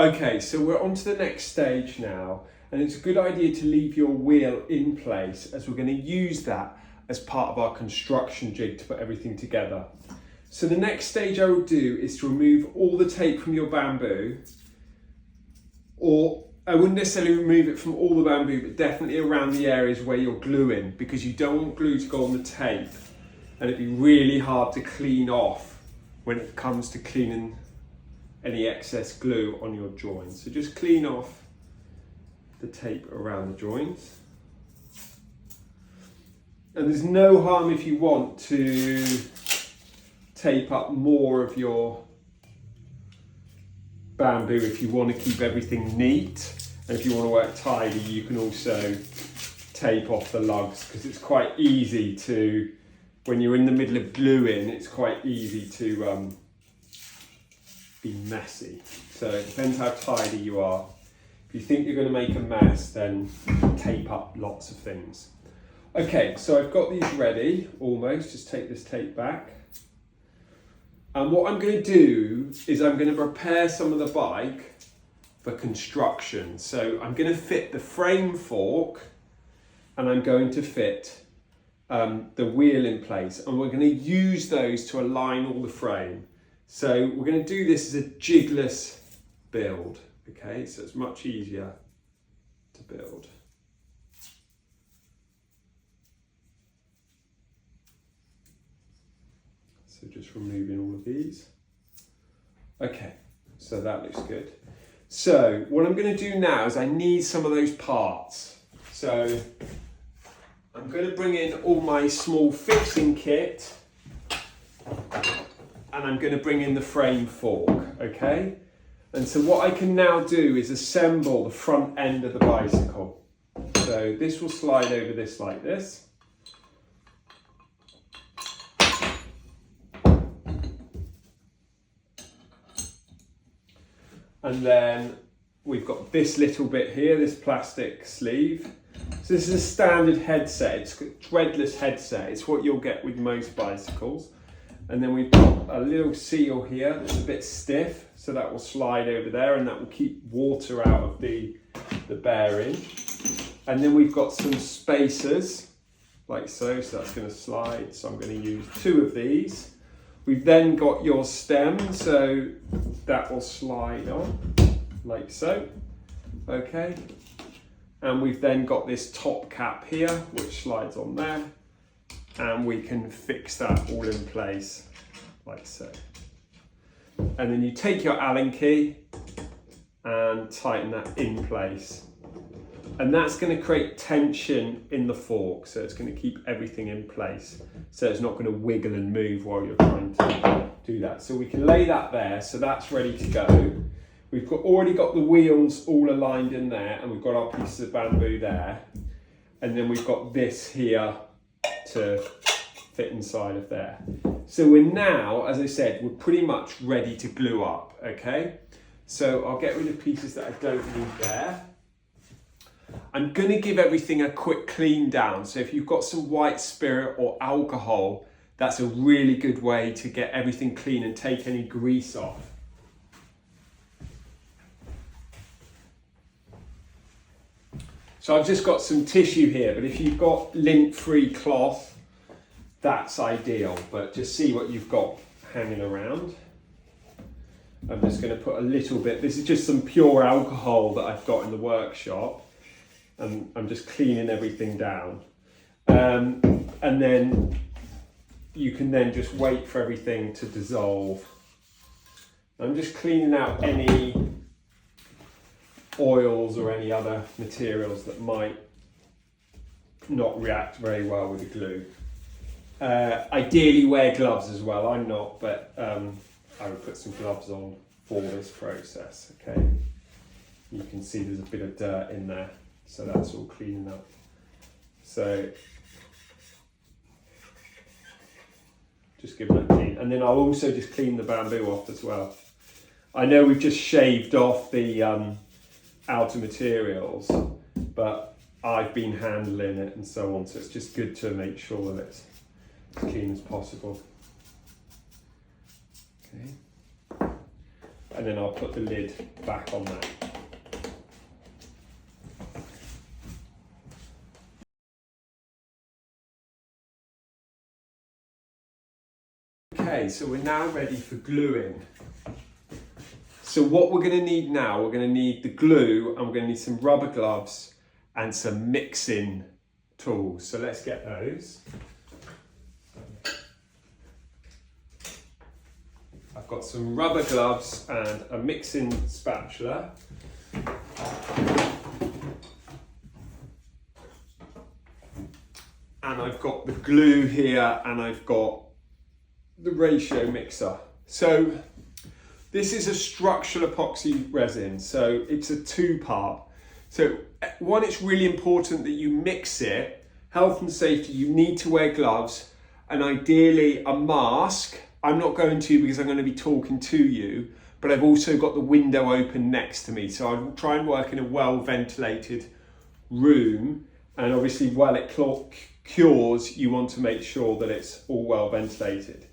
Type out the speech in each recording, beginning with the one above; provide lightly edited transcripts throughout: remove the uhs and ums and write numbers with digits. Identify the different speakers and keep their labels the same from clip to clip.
Speaker 1: Okay, so we're on to the next stage now, and it's a good idea to leave your wheel in place as we're going to use that as part of our construction jig to put everything together. So the next stage I will do is to remove all the tape from your bamboo, or I wouldn't necessarily remove it from all the bamboo, but definitely around the areas where you're gluing, because you don't want glue to go on the tape and it'd be really hard to clean off when it comes to cleaning any excess glue on your joints. So just clean off the tape around the joints. And there's no harm if you want to tape up more of your bamboo if you want to keep everything neat. And if you want to work tidy, you can also tape off the lugs, because it's quite easy to, when you're in the middle of gluing, it's quite easy to be messy. So it depends how tidy you are. If you think you're going to make a mess, then tape up lots of things. Okay, so I've got these ready, almost. Just take this tape back. And what I'm going to do is I'm going to prepare some of the bike for construction. So I'm going to fit the frame fork, and I'm going to fit the wheel in place, and we're going to use those to align all the frame. So we're going to do this as a jigless build, okay? So it's much easier to build. So just removing all of these. Okay, so that looks good. So what I'm going to do now is I need some of those parts. So I'm going to bring in all my small fixing kit, and I'm going to bring in the frame fork, okay? And so what I can now do is assemble the front end of the bicycle. So this will slide over this like this. And then we've got this little bit here, this plastic sleeve. So this is a standard headset, it's a threadless headset. It's what you'll get with most bicycles. And then we've got a little seal here that's a bit stiff, so that will slide over there, and that will keep water out of the bearing. And then we've got some spacers, like so that's going to slide, so I'm going to use 2 of these. We've then got your stem, so that will slide on, like so, okay. And we've then got this top cap here, which slides on there, and we can fix that all in place, like so. And then you take your Allen key and tighten that in place. And that's going to create tension in the fork, so it's going to keep everything in place. So it's not going to wiggle and move while you're trying to do that. So we can lay that there, so that's ready to go. We've already got the wheels all aligned in there, and we've got our pieces of bamboo there. And then we've got this here to fit inside of there. So we're now, as I said, we're pretty much ready to glue up, okay? So I'll get rid of pieces that I don't need there. I'm going to give everything a quick clean down. So if you've got some white spirit or alcohol, that's a really good way to get everything clean and take any grease off. So I've just got some tissue here, but if you've got lint-free cloth, that's ideal, but just see what you've got hanging around. I'm just going to put a little bit, this is just some pure alcohol that I've got in the workshop, and I'm just cleaning everything down. And then you can then just wait for everything to dissolve. I'm just cleaning out any oils or any other materials that might not react very well with the glue. Ideally wear gloves as well. I'm not, but I would put some gloves on for this process, okay? You can see there's a bit of dirt in there, so that's all cleaning up. So just give that a clean. And then I'll also just clean the bamboo off as well. I know we've just shaved off the outer materials, but I've been handling it and so on, so it's just good to make sure that it's as clean as possible. Okay. and then I'll put the lid back on that. Okay, so we're now ready for gluing. So what we're going to need now, we're going to need the glue, and we're going to need some rubber gloves and some mixing tools. So let's get those. I've got some rubber gloves and a mixing spatula. And I've got the glue here, and I've got the ratio mixer. So this is a structural epoxy resin, so it's a 2-part. So one, it's really important that you mix it. Health and safety, you need to wear gloves and ideally a mask. I'm not going to because I'm going to be talking to you, but I've also got the window open next to me. So I'll try and work in a well ventilated room, and obviously while it cures, you want to make sure that it's all well ventilated.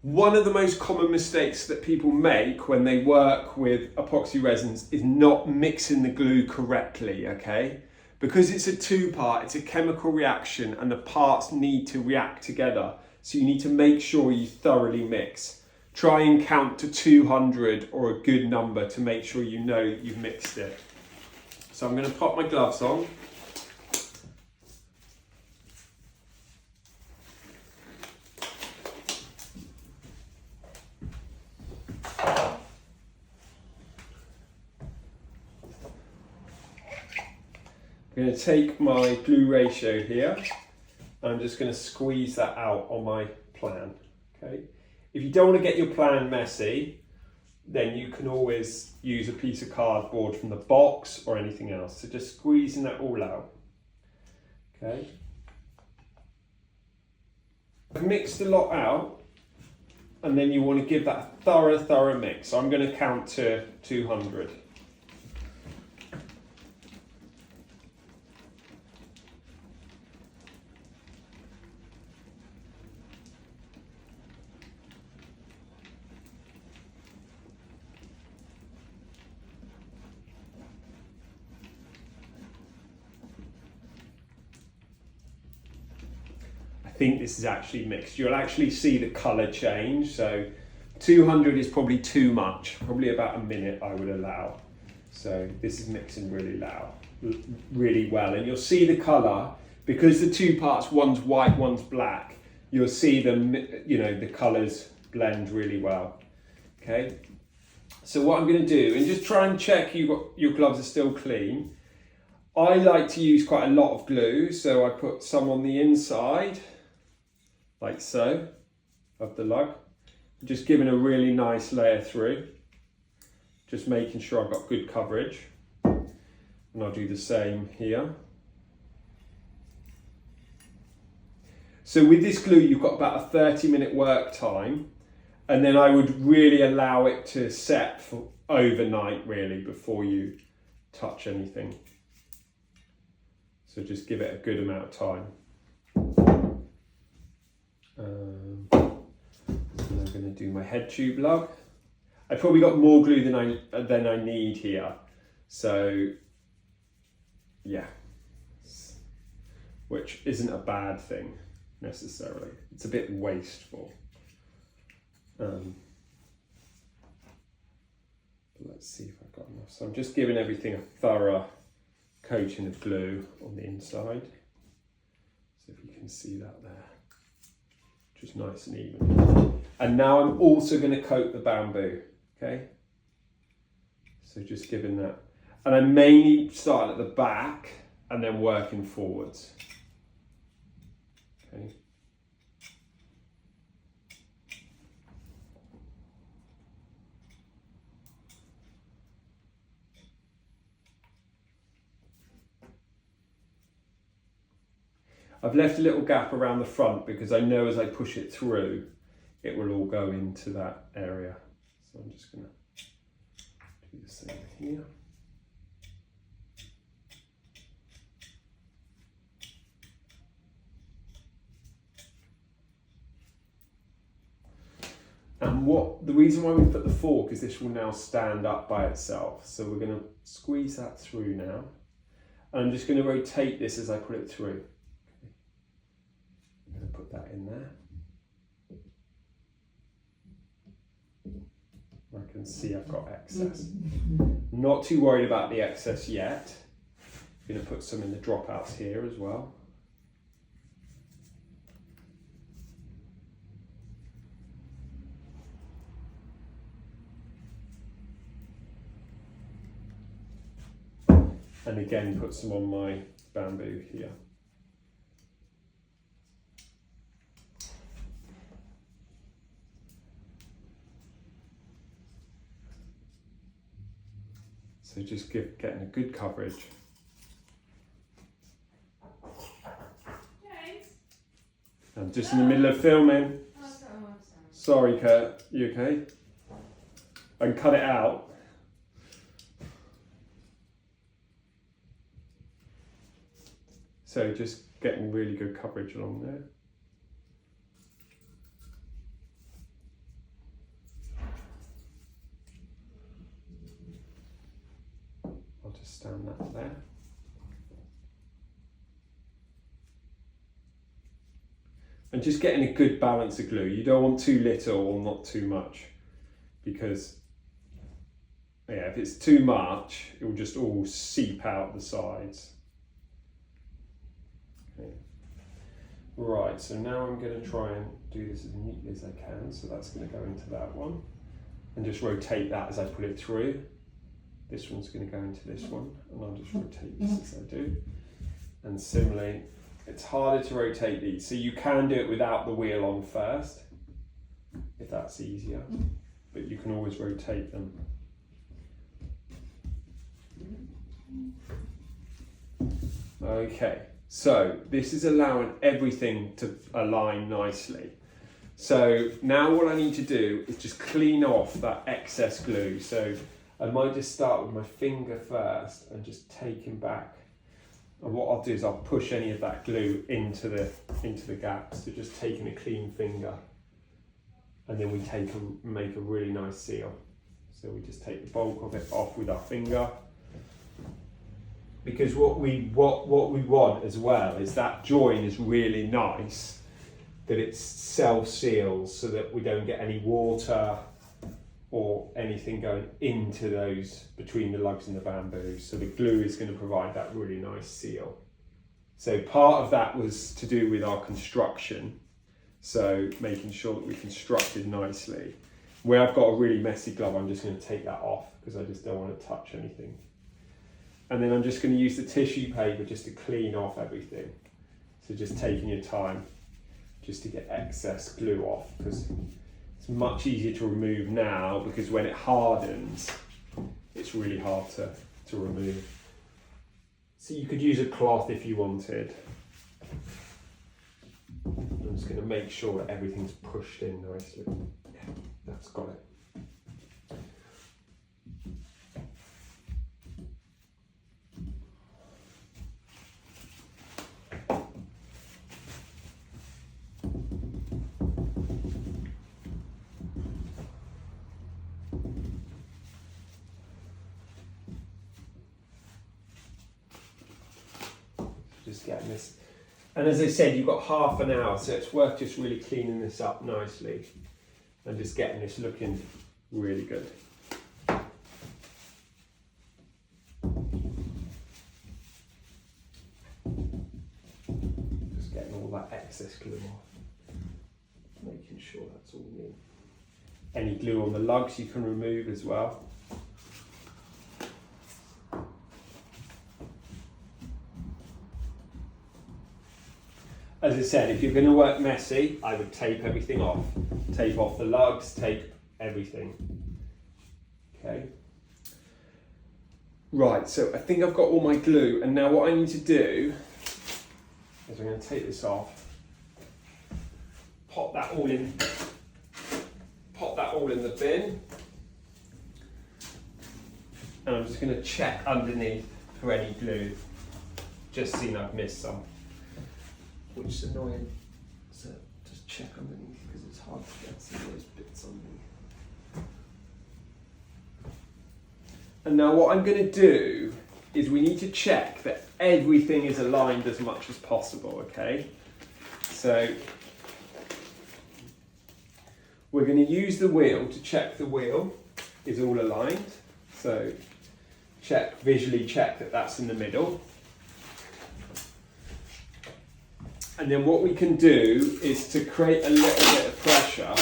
Speaker 1: One of the most common mistakes that people make when they work with epoxy resins is not mixing the glue correctly, okay? Because it's a 2-part, it's a chemical reaction and the parts need to react together. So you need to make sure you thoroughly mix. Try and count to 200 or a good number to make sure you know you've mixed it. So I'm going to pop my gloves on. I'm going to take my glue ratio here. I'm just going to squeeze that out on my plan. Okay. If you don't want to get your plan messy, then you can always use a piece of cardboard from the box or anything else. So just squeezing that all out. Okay. I've mixed a lot out, and then you want to give that a thorough mix. So I'm going to count to 200. I think this is actually mixed. You'll actually see the colour change. So 200 is probably too much, probably about a minute I would allow. So this is mixing really well. And you'll see the colour, because the 2 parts, one's white, one's black, you'll see them, the colours blend really well. Okay. So what I'm going to do, and just try and check your gloves are still clean. I like to use quite a lot of glue, so I put some on the inside, like so, of the lug. Just giving a really nice layer through, just making sure I've got good coverage. And I'll do the same here. So with this glue, you've got about a 30-minute work time, and then I would really allow it to set for overnight, really, before you touch anything. So just give it a good amount of time. And I'm going to do my head tube lug. I probably got more glue than I need here. So yeah, which isn't a bad thing necessarily. It's a bit wasteful. But let's see if I've got enough. So I'm just giving everything a thorough coating of glue on the inside. So if you can see that there, just nice and even. And now I'm also going to coat the bamboo, okay? So just giving that, and I'm mainly starting at the back and then working forwards, okay? I've left a little gap around the front because I know as I push it through, it will all go into that area. So I'm just going to do the same here. And the reason why we put the fork is this will now stand up by itself. So we're going to squeeze that through now. And I'm just going to rotate this as I put it through. Okay. I'm going to put that in there. I can see I've got excess. Not too worried about the excess yet. I'm going to put some in the dropouts here as well. And again, put some on my bamboo here. So just getting a good coverage.
Speaker 2: James?
Speaker 1: I'm just in the middle of filming.
Speaker 2: Oh,
Speaker 1: Sorry, Kurt. You okay? I can cut it out. So just getting really good coverage along there. I'll just stand that there. And just getting a good balance of glue. You don't want too little or not too much, because yeah, if it's too much, it will just all seep out the sides. Okay. Right, so now I'm going to try and do this as neatly as I can. So that's going to go into that one, and just rotate that as I put it through. This one's going to go into this one, and I'll just rotate this as I do. And similarly, it's harder to rotate these, so you can do it without the wheel on first, if that's easier, but you can always rotate them. Okay, so this is allowing everything to align nicely. So now what I need to do is just clean off that excess glue. So I might just start with my finger first and just taking back. And what I'll do is I'll push any of that glue into the gaps. So just taking a clean finger, and then we make a really nice seal. So we just take the bulk of it off with our finger. Because what we want as well is that join is really nice, that it self-seals so that we don't get any water or anything going into those between the lugs and the bamboo. So the glue is going to provide that really nice seal. So part of that was to do with our construction. So making sure that we constructed nicely. Where I've got a really messy glove, I'm just going to take that off because I just don't want to touch anything. And then I'm just going to use the tissue paper just to clean off everything. So just taking your time just to get excess glue off, because it's much easier to remove now, because when it hardens, it's really hard to remove. So you could use a cloth if you wanted. I'm just going to make sure that everything's pushed in nicely. Yeah, that's got it. Just getting this, and as I said, you've got half an hour, so it's worth just really cleaning this up nicely and just getting this looking really good. Just getting all that excess glue off, making sure that's all neat. Any glue on the lugs you can remove as well. As I said, if you're going to work messy, I would tape everything off. Tape off the lugs, tape everything. Okay. Right, so I think I've got all my glue, and now what I need to do is I'm going to take this off, pop that all in the bin, and I'm just going to check underneath for any glue, just seeing I've missed some. Which is annoying, so just check underneath because it's hard to get some of those bits underneath. And now what I'm going to do is we need to check that everything is aligned as much as possible, okay? So we're going to use the wheel to check the wheel is all aligned. So visually check that that's in the middle. And then what we can do is to create a little bit of pressure,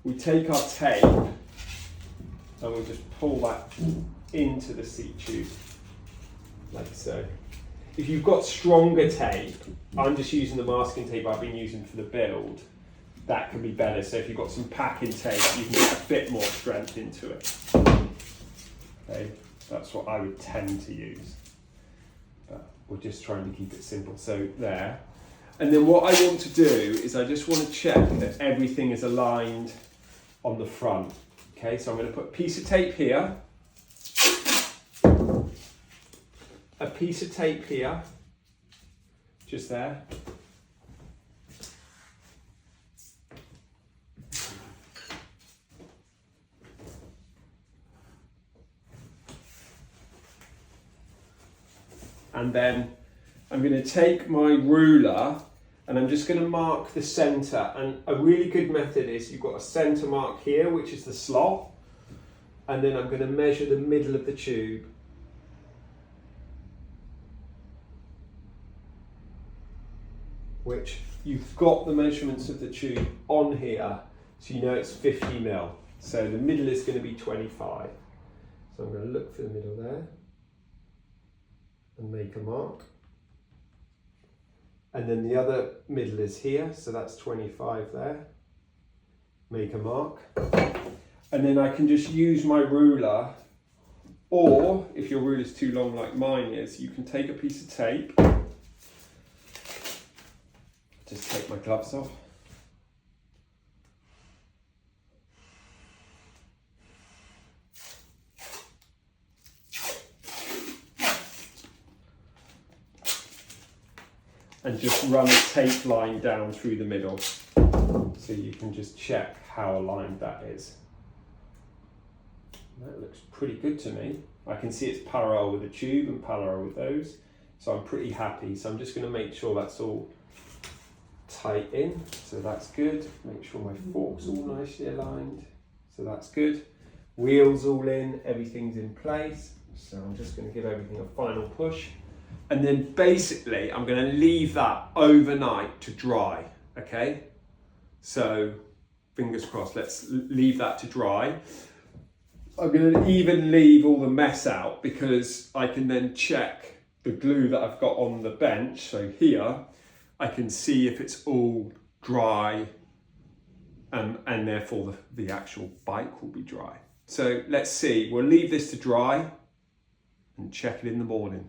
Speaker 1: we take our tape and we'll just pull that into the seat tube, like so. If you've got stronger tape, I'm just using the masking tape I've been using for the build, that can be better. So if you've got some packing tape, you can get a bit more strength into it. Okay, that's what I would tend to use. But we're just trying to keep it simple. So there. And then what I want to do is I just want to check that everything is aligned on the front. Okay, so I'm going to put a piece of tape here, a piece of tape here, just there. And then I'm going to take my ruler and I'm just going to mark the centre. And a really good method is you've got a centre mark here, which is the slot. And then I'm going to measure the middle of the tube. Which you've got the measurements of the tube on here, so you know it's 50 mil. So the middle is going to be 25. So I'm going to look for the middle there and make a mark. And then the other middle is here, so that's 25 there. Make a mark. And then I can just use my ruler, or if your ruler is too long like mine is, you can take a piece of tape. Just take my gloves off. And just run a tape line down through the middle so you can just check how aligned that is. That looks pretty good to me. I can see it's parallel with the tube and parallel with those, so I'm pretty happy. So I'm just going to make sure that's all tight in, so that's good. Make sure my fork's all nicely aligned, so that's good. Wheels all in, everything's in place, so I'm just going to give everything a final push. And then basically I'm going to leave that overnight to dry, okay? So fingers crossed, let's leave that to dry. I'm going to even leave all the mess out because I can then check the glue that I've got on the bench. So here I can see if it's all dry and therefore the actual bike will be dry. So let's see, we'll leave this to dry and check it in the morning.